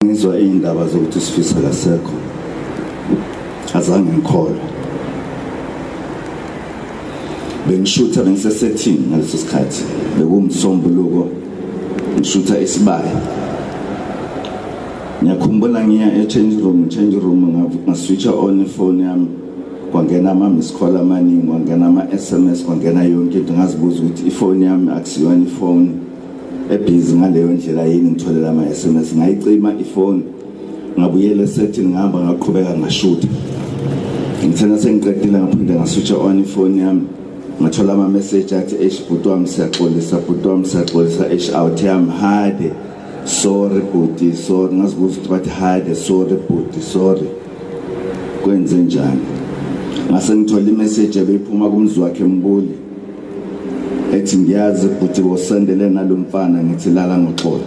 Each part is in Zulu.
Ngizwa indaba zokuthi Sifisa kasekho azange ngikholwe. Bengishutha bengisesetting ngaleso sikhathi bekumsombuluko ngishutha isibaya. Ngiyakhumbula ngiya change room ngaswitcha on ifone yami kwangena ama-miss call amaningi, kwangena ama-SMS, kwangena yonke into. Ngazibuza ukuthi ifone yami akusiyona ifone ebhizi ngaleyo ndlela yini ngitholela ama-SMS. Ngayicima ifone ngabuyela esetting ngihamba ngaqhubeka ngashutha. Ngithena sengiqedile ngaphinde ngaswitcha on ifone yami ngathola ama-message athi bhuti wami siyaxolisa, bhuti wami siyaxolisa, out yami hade, sorry bhuti, sorry. Ngazibuza ukuthi bathi hade, sorry bhuti, sorry. Kwenze njani? Ngase ngithola imessage ebeyiphuma kumzi wakhe Mbuli ethi ngiyazi bhuti wosendele nalo mfana, ngithi lala ngoxolo.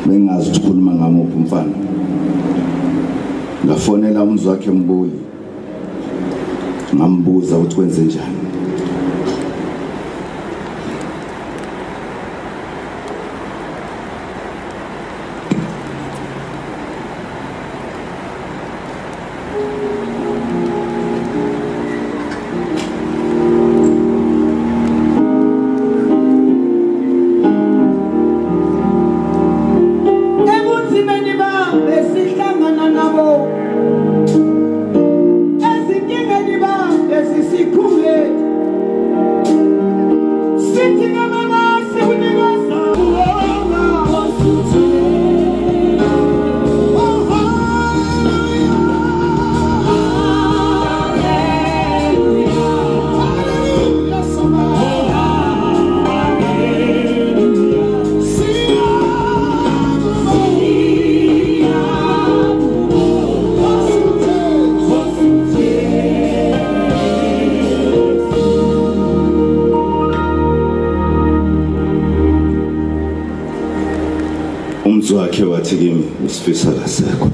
Bengazi ukukhuluma ngamuphi umfana. Ngafonela umzi wakhe Mbuli ngambuza ukuthi kwenze njani. Umzi wakhe wathi kimi Sifisa kasekho.